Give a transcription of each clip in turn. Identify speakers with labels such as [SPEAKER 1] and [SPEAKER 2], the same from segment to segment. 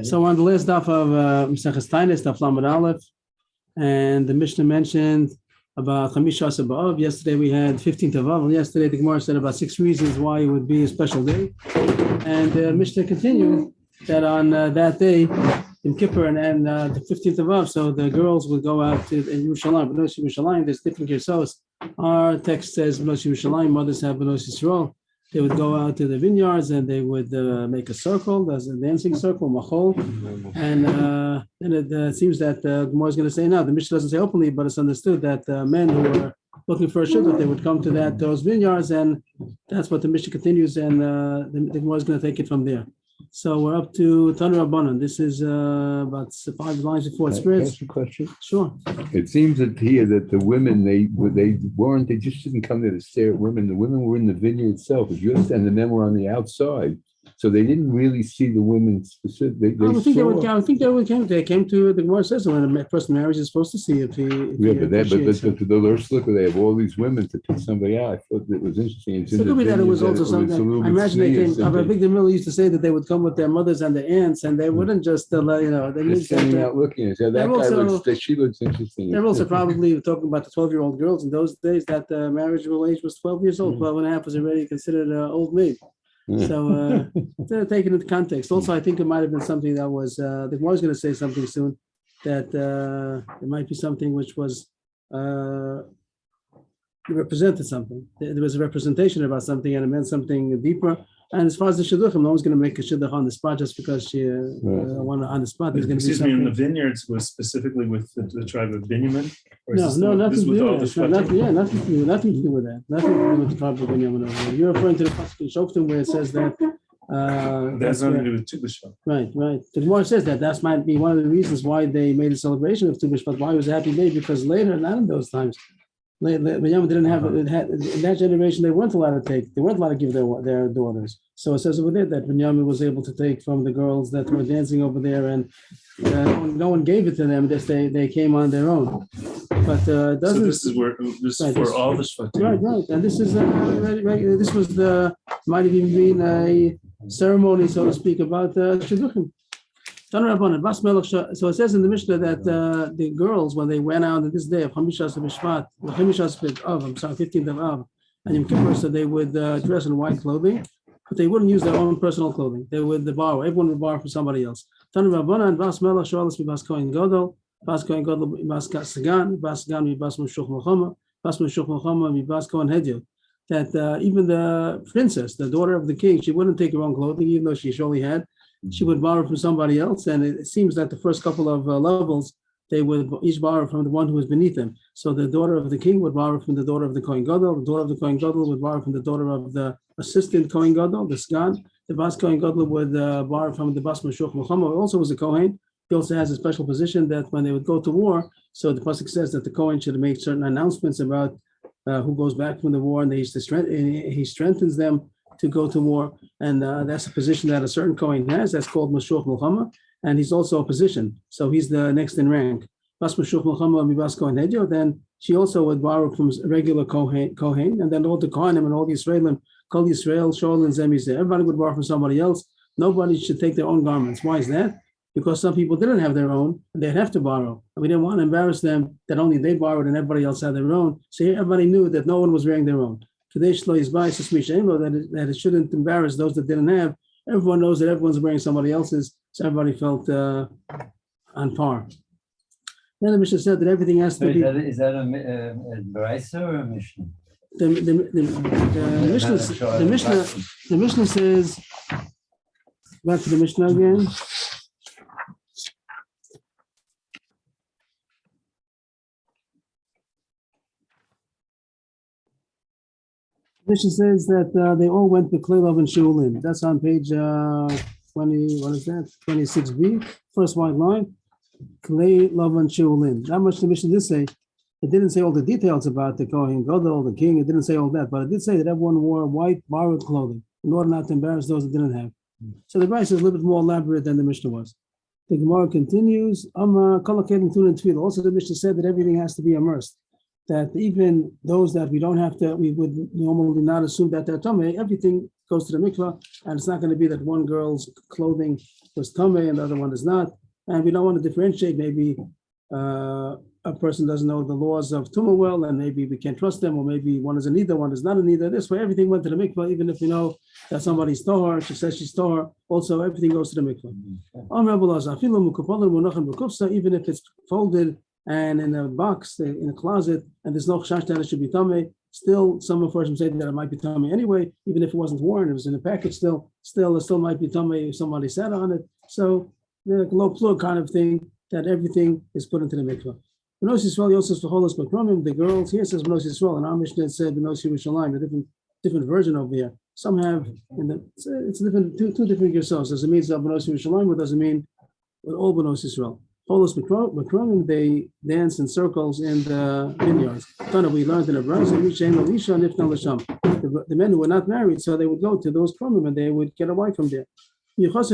[SPEAKER 1] So on the last daf of Maseches Taanis, daf Lamed Aleph, and the Mishnah mentioned about Chamisha Asar B'Av. Yesterday we had 15th of Av. Yesterday the Gemara said about 6 reasons why it would be a special day. And Mishnah continued that on that day, in Kippur and the 15th of Av, so the girls would go out in Yerushalayim. B'nos Yerushalayim, there's different Gersos. Our text says B'nos Yerushalayim, mothers have B'nos Yisrael. They would go out to the vineyards and they would make a circle, there's a dancing circle, machol. And then it seems that Gemara is going to say now, the Mishnah doesn't say openly, but it's understood that men who were looking for a shidduch, they would come to those vineyards, and that's what the Mishnah continues, and the Gemara is going to take it from there. So we're up to Tanur Rabbanan. This is about 5 lines before it spreads.
[SPEAKER 2] Ask a question.
[SPEAKER 1] Sure.
[SPEAKER 2] It seems that here that the women they just didn't come there to stare at women. The women were in the vineyard itself, and the men were on the outside. So they didn't really see the women specific. I think
[SPEAKER 1] they came to the Gemara says when a person marries is supposed to see if he.
[SPEAKER 2] But the Lord's look, they have all these women to pick somebody out. I thought it was interesting.
[SPEAKER 1] So it could be that it was also something. I imagine they came. Rabbi Big Demil used to say that they would come with their mothers and their aunts, and they wouldn't just they
[SPEAKER 2] just standing out looking and say she looks interesting.
[SPEAKER 1] They're also probably talking about the 12-year-old girls in those days that the marriageable age was 12 years old. 12 and a half was already considered an old maid. So they're taken into context. Also, I think it might have been something that was the Gemara is going to say something soon, that it might be something which was represented something. There was a representation about something, and it meant something deeper. And as far as the shidduchim, no one's going to make a shidduch on the spot just because she won on the spot. There's going to be something.
[SPEAKER 3] In the vineyards was specifically with the tribe of Benjamin?
[SPEAKER 1] Nothing to do with that. Nothing to do with that. Nothing to do with the tribe of Benjamin. You're referring to the pasuk in Shoftim where it says that.
[SPEAKER 3] That's nothing to do with Tu B'Shvat.
[SPEAKER 1] Right. The Gemara says that might be one of the reasons why they made a celebration of Tu B'Shvat. Why it was a happy day? Because later, not in those times, Benjamin didn't have in that generation. They weren't allowed to give their daughters. So it says over there that Benjamin was able to take from the girls that were dancing over there, and no one gave it to them. They came on their own. But doesn't. So
[SPEAKER 3] this is where this is for all the Shvatim.
[SPEAKER 1] Right. And this is this was might have even been a ceremony, so to speak, about shidduchim. So it says in the Mishnah that the girls, when they went out on this day of Chamisha Asar B'Shvat, 15th of Av, and Yom Kippur, so they would dress in white clothing, but they wouldn't use their own personal clothing. They would borrow. Everyone would borrow from somebody else. Tanur Rabbanan, Bas Melech Shoalas Bas Kohen Gadol, Bas Kohen Gadol Bas Sagan, Bas Sagan Bas Meshuch Melchama, Bas Meshuch Melchama Bas Kohen Hedyot. That even the princess, the daughter of the king, she wouldn't take her own clothing, even though she surely had. She would borrow from somebody else, and it seems that the first couple of levels, they would each borrow from the one who was beneath them. So the daughter of the king would borrow from the daughter of the Kohen Gadol. The daughter of the Kohen Gadol would borrow from the daughter of the assistant Kohen Gadol, the Sgan. The Bas Kohen Gadol would borrow from the Bas Meshuch Melchama, who also was a Kohen. He also has a special position that when they would go to war, so the pasuk says that the Kohen should make certain announcements about who goes back from the war, and he strengthens them to go to war, and that's a position that a certain Kohen has. That's called Meshuch Melchama, and he's also a position, so he's the next in rank. Bas Meshuch Melchama Bas Kohen Hedyot. Then she also would borrow from regular Kohen, and then all the Kohanim and all the Israelim, Kol Yisrael, Shol and Zemizeh. Everybody would borrow from somebody else. Nobody should take their own garments. Why is that? Because some people didn't have their own, and they'd have to borrow. And we didn't want to embarrass them that only they borrowed and everybody else had their own. So everybody knew that no one was wearing their own. That it shouldn't embarrass those that didn't have. Everyone knows that everyone's wearing somebody else's, so everybody felt on par. Then the Mishnah said that everything has to be.
[SPEAKER 4] Is that a Brisa or a Mishnah?
[SPEAKER 1] The Mishnah says. Back to the Mishnah again. Mishnah says that they all went to Klei and Shulin. That's on page 20. What is that? 26b, first white line. Klei and Shulin. That much the Mishnah did say. It didn't say all the details about the Kohen Gadol, the king. It didn't say all that, but it did say that everyone wore white borrowed clothing in order not to embarrass those that didn't have. So the Brisa is a little bit more elaborate than the Mishnah was. The Gemara continues. Also, the Mishnah said that everything has to be immersed. that even those that we would normally not assume that they're tamei, everything goes to the mikvah, and it's not going to be that one girl's clothing was tamei and the other one is not. And we don't want to differentiate. Maybe a person doesn't know the laws of tumah well, and maybe we can't trust them, or maybe one is a nida, one is not a nida. This way, everything went to the mikvah, even if we know that somebody's tohar, she says she's tohar. Also, everything goes to the mikvah. Even if it's folded and in a box, in a closet, and there's no chash that it should be tamei, still some of us say that it might be tamei anyway, even if it wasn't worn, it was in a package, it still might be tamei if somebody sat on it. So the low plug kind of thing, that everything is put into the mikvah. B'nos Yisrael Yosef v'cholos b'kromim, the girls, here says B'nos Yisrael, and our Mishnah said B'nos Yerushalayim, a different version over here. Some have, it's different, two different yourselves. Does it mean B'nos Yerushalayim, or does it mean with all B'nos Yisrael? Cholos b'kromim, they dance in circles in the vineyards. We learned in a verse, the men who were not married, so they would go to those kromim and they would get a wife from there. Those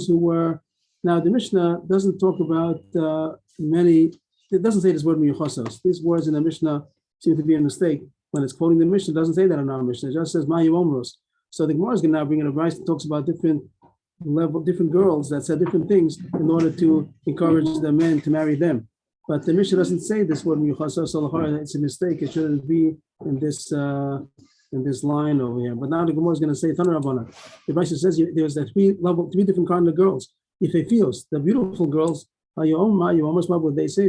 [SPEAKER 1] who were, now the Mishnah doesn't talk about it doesn't say this word miyuchasos. These words in the Mishnah seem to be a mistake. When it's quoting the Mishnah, it doesn't say that in our Mishnah, it just says Mayu Omros. So the Gemara is going to now bring in a verse that talks about different girls that said different things in order to encourage the men to marry them. But the Mishnah doesn't say this word miyuchasos, so it's a mistake. It shouldn't be in this line over here. But now the Gemara is going to say Tanur Rabbana. The Mishnah says there's three different kind of girls. If they feel the beautiful girls, what they say,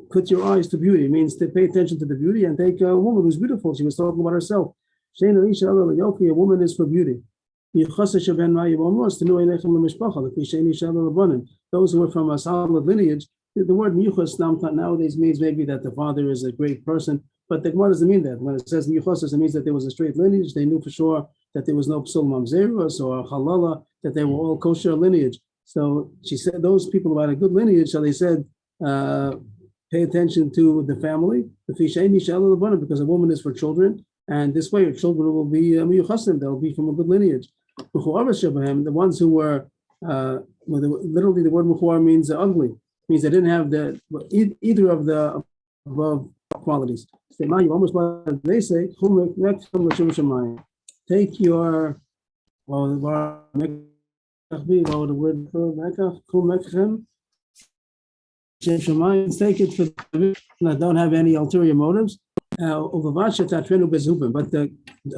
[SPEAKER 1] put your eyes to beauty, means to pay attention to the beauty and take a woman who's beautiful. She was talking about herself. A woman is for beauty. Those who are from a solid lineage, the word miyuchas nowadays means maybe that the father is a great person, but the Gemara doesn't mean that. When it says miyuchas, it means that there was a straight lineage. They knew for sure that there was no psul mamzerus or halala, that they were all kosher lineage. So she said those people who had a good lineage, so they said, pay attention to the family, because a woman is for children, and this way your children will be miyuchasim, they'll be from a good lineage. The ones who were, literally the word mukhar means ugly, means they didn't have either of the above qualities. They say, take your, take it for that don't have any ulterior motives. But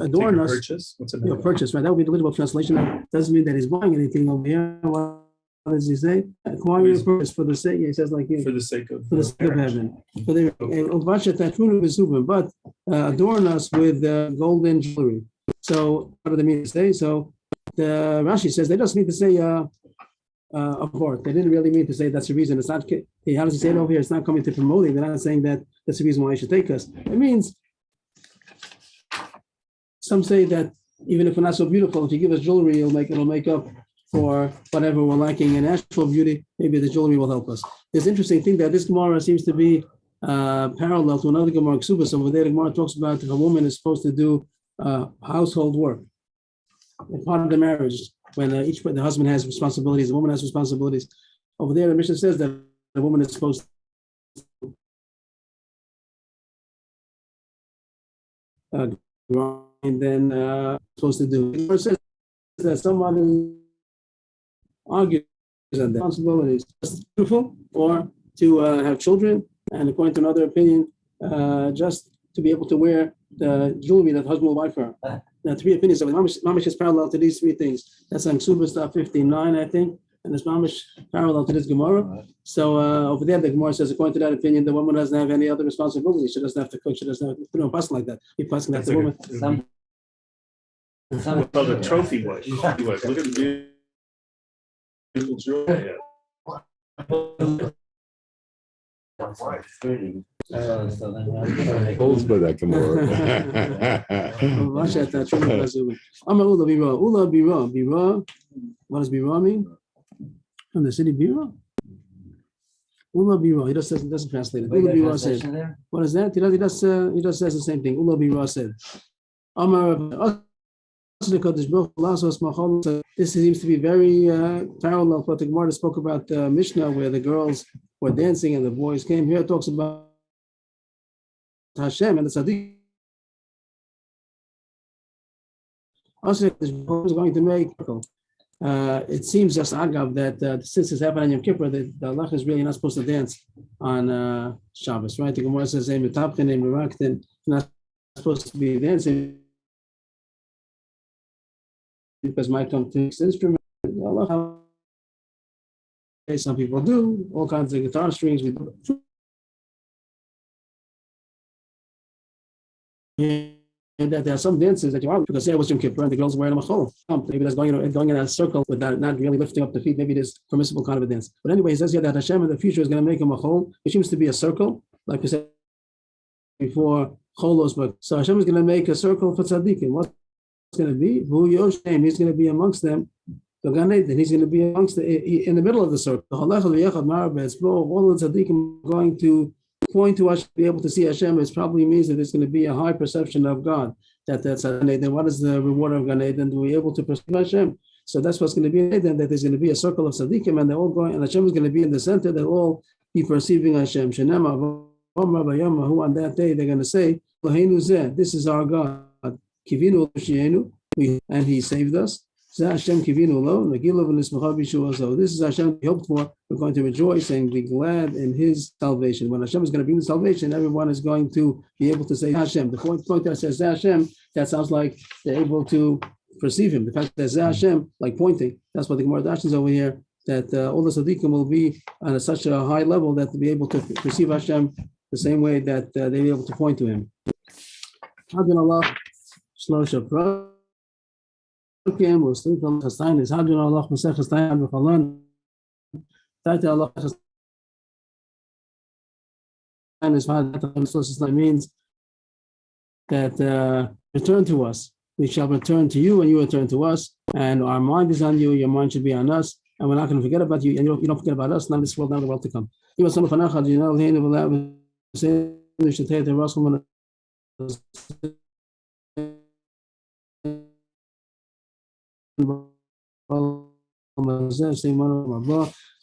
[SPEAKER 1] adorn us.
[SPEAKER 3] Purchase? What's it?
[SPEAKER 1] Purchase, right? That would be the literal translation. That doesn't mean that he's buying anything over here. What does he say? Acquiring purchase for the sake. He says like
[SPEAKER 3] For the sake of
[SPEAKER 1] heaven. But adorn us with golden jewelry. So what do they mean to say? So the Rashi says they just mean to say abort. They didn't really mean to say that's the reason. It's not. How does he say it over here? It's not coming to promoting. They're not saying that that's the reason why you should take us. It means some say that even if we're not so beautiful, if you give us jewelry, it'll make up for whatever we're lacking in actual beauty. Maybe the jewelry will help us. There's an interesting thing that this Gemara seems to be parallel to another Gemara Ksubas. Over there, the Gemara talks about if a woman is supposed to do household work, part of the marriage, when the husband has responsibilities, the woman has responsibilities. Over there, the Mishnah says that the woman is supposed to and then supposed to do. It says that somebody argues that the responsibility is beautiful or to have children, and according to another opinion, just to be able to wear the jewelry that the husband will buy for her. Now, three opinions of Mamish is parallel to these three things. That's on Ksubas 59, I think, and it's Mamish parallel to this Gemara. So over there, the Gemara says, according to that opinion, the woman doesn't have any other responsibility. She doesn't have to cook. She doesn't have to pass like that. He passing that the woman.
[SPEAKER 3] Well, the trophy wife. Look at the beautiful jewelry.
[SPEAKER 2] Holds by that Gemara.
[SPEAKER 1] Ula Bira. Bira. What does Bira mean? From the city Bira? Ula Bira. He doesn't translate it. Ula Bira said. What is that? He just says the same thing. Ula Bira said. This seems to be very parallel to what the Gemara spoke about Mishnah, where the girls were dancing and the boys came. Here it talks about Hashem and the Tzaddik. Also, is going to make. It seems just agav that since it's happening in Yom Kippur, the halach is really not supposed to dance on Shabbos, right? The Gemara says, not supposed to be dancing because might come to this instrument. Some people do all kinds of guitar strings. And that there are some dances that you are because there was Yom Kippur and the girls wearing a machol. Maybe that's going in a circle without not really lifting up the feet. Maybe it is permissible kind of a dance. But anyway, he says here that Hashem in the future is going to make a machol, which seems to be a circle, like we said before, cholos. But so Hashem is going to make a circle for tzaddikim. What's going to be? Hu Yoshem. He's going to be amongst them. The Gan Eden. He's going to be amongst in the middle of the circle. All the tzaddikim are going to point to us to be able to see Hashem. It probably means that there's going to be a high perception of God. That's Gan Eden. What is the reward of Gan Eden? To be able to perceive Hashem. So that's what's going to be in Eden, that there's going to be a circle of tzaddikim, and they're all going, and Hashem is going to be in the center. They'll all be perceiving Hashem. Who on that day they're going to say, "This is our God." And He saved us. This is Hashem we hoped for. We're going to rejoice and be glad in His salvation. When Hashem is going to bring the salvation, everyone is going to be able to say Hashem. The point that says Hashem, that sounds like they're able to perceive Him. The fact that Hashem, like pointing, that's what the Gemara dashes over here, that all the tzaddikim will be on such a high level that to be able to perceive Hashem the same way that they'll be able to point to Him. We'll sleep on Chastain is Hadron Allah Masech Chastain B'Chalan. Taita Allah Chastain is Hadron means that return to us. We shall return to you and you return to us. And our mind is on you, your mind should be on us. And we're not going to forget about you. And you don't forget about us, not this world, not the world to come.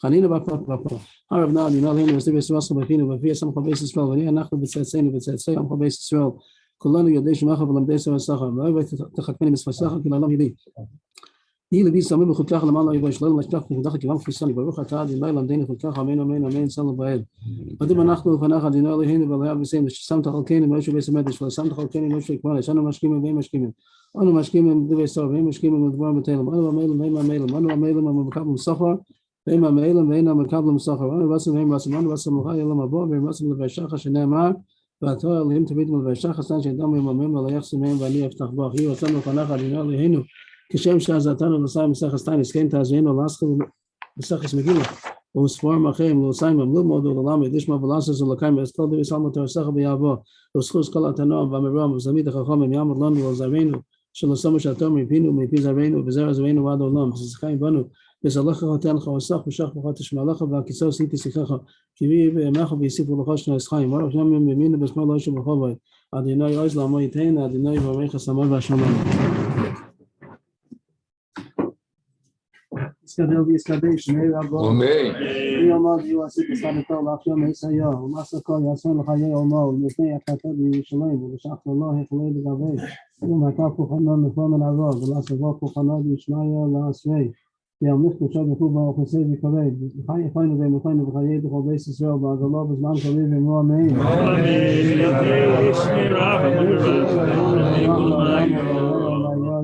[SPEAKER 1] חנינה הרב נעל ינהל הנה וסביב ישראל בפינו ובפי סמכו בייס ישראל ואני אנחנו בצאצאינו בצאצאי עמכו בייס ישראל כולנו יודעי שמחה ולמדי סבל סחר ואוהב תחכמני בספר סחר כי לעולם ידי יהי לבי סמים לחוקך למעלה יבוא שלנו לשלח וחודך כיוון כפיסני ברוך אתה אדיני למדני חוקך אמן אמן אמן סלו באל עדים אנחנו לפניך אדיני אלוהינו ואלוהיו בסיים ששמת חלקנו מוישו בייס המדש ושמת חלקנו מוישו יקבל ישנו משקימים והם משקימים אנו משקימים דברי סוף והם משקימים לדבר בתלם אנו המילם והם המילם אנו המילם המקבלים סחר והם המילם ואינם מקבלים סחר אנו בסם והם בסם אנו בסם לך ילם הבוא והם בסם לבשך שנאמר ואתה אלוהים תמיד מלבשך סן שאדם יממם ולא יחסם מהם ואני אפתח בו אחי וצאנו לפניך אדיני אלוהינו כשם שעזרתנו לסיים מסך הסטיינס כן תעזרנו להסכים מסך הסמגילה וספורם אחרים להסיים ממלוא מאוד ולעם ידישמה ולעשס ולקיים ואסכל דבי סלמה תרסך ביעבו וסחוס כל התנוע והמרום וזמית החכם יעמוד לנו ולזרנו שלא שמו שעתו מפינו ומפי זרנו וזרע זרנו ועד העולם וסחיים בנו וסלחה חתן לך וסח ושח לך תשמע לך והכיסא עשיתי שיחך כי בימיך ויסיפו לך שני הסחיים ברוך שם ימינו בשמה לא ישו בחובי אדיני עוז לעמו יתהן אדיני ברמך הסמר והשמיים Iskadel v'Iskadei Shnei Rabbo.
[SPEAKER 2] Amen.
[SPEAKER 1] Yomad Yuasik Esabeto Lachyom Esayo. Umasako Yason L'Chayei Omo. L'Nifnei Akatod V'Yishalayim. V'Shach L'Lo Hechalei L'Gavei. Yom Hakaf Kuchanon L'Chom L'Arov. V'Lasavo Kuchanod Yishmayo L'Asrei. Yom Nichtu Shod V'Chu Ba'Ochesei V'Kavei. V'Chai Echaynu V'Mechaynu V'Chayei D'Chol Beis Yisrael. V'Agalo V'Zman Kavei V'Mo Amen.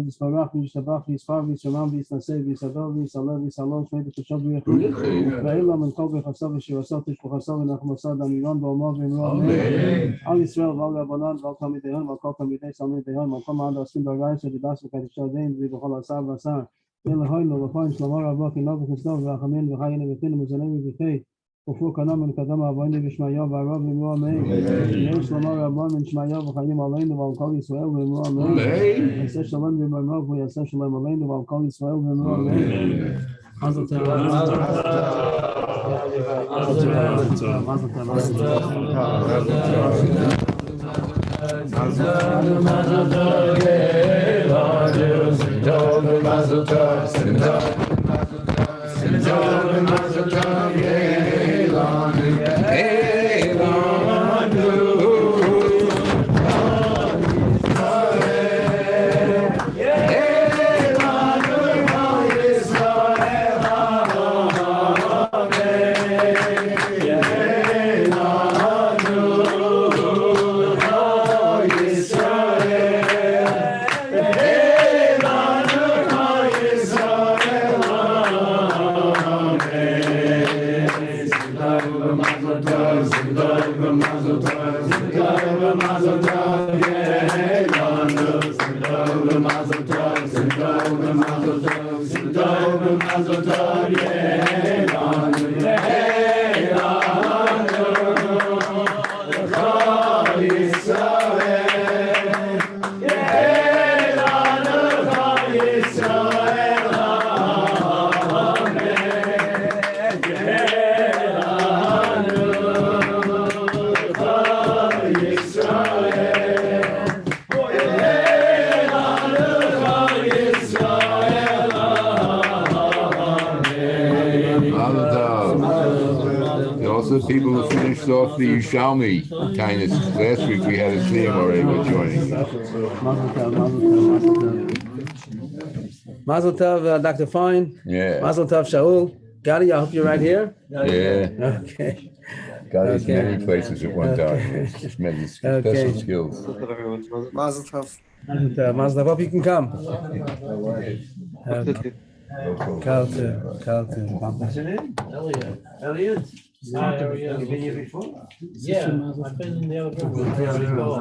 [SPEAKER 1] יספרח וישתבח ויספר וישמם ויסנסה ויסדר ויסלל ויסלול שמי תחשוב ויחוד ואלה מן כל בחסו ושירסו תשפוחסו ונחמסו דמיון ואומר ואמרו אמן על ישראל ועל רבנן ועל תלמידיהם ועל כל תלמידי תלמידיהם ועל כל מעד העושים ברגעים שדיבס וקדישו דין ובכל עשר ועשר אלוהינו לכהן שלמה רבו כי נוב וחסדו ורחמים וחיינו וחינו מזוננו וכי ופו קנה מן קדם אבוינו ושמעיו והרוב ואמרו אמן יהיה שלמה רבו מן שמעיו וחיים עלינו ועל כל ישראל ואמרו אמן יעשה שלום במרמוך ויעשה שלום עלינו ועל כל ישראל ואמרו אמן מזל טוב Mazel tov, mazel tov, mazel tov, mazel tov, yehlanu, yehlanu, Chol Yisrael, yehlanu, Chol Yisrael, amen, yehlanu, Chol Yisrael.
[SPEAKER 2] Also, people who finished off the Yerushalmi kindness. Last week we had a see him already with joining.
[SPEAKER 1] Mazel tov, Dr. Fine.
[SPEAKER 2] Yeah.
[SPEAKER 1] Mazel tov, Shaul. Gadi, I hope you're right here.
[SPEAKER 2] Yeah.
[SPEAKER 1] Okay.
[SPEAKER 2] Got us
[SPEAKER 1] Okay.
[SPEAKER 2] many places at one time. It's many special
[SPEAKER 1] Okay.
[SPEAKER 2] skills.
[SPEAKER 5] Mazel tov.
[SPEAKER 1] Mazel tov, hope you can come. Kalte. Elliot.
[SPEAKER 4] You've been here before?
[SPEAKER 6] Yeah, I've been in the other room.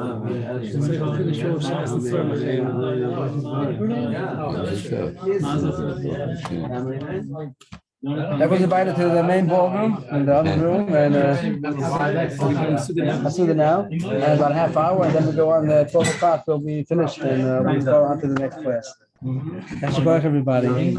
[SPEAKER 1] I was invited to the main ballroom in the other room, and Hasuda now, and about a half hour, and then we go on 12 o'clock, we'll be finished, and we'll go on to the next class. That's everybody.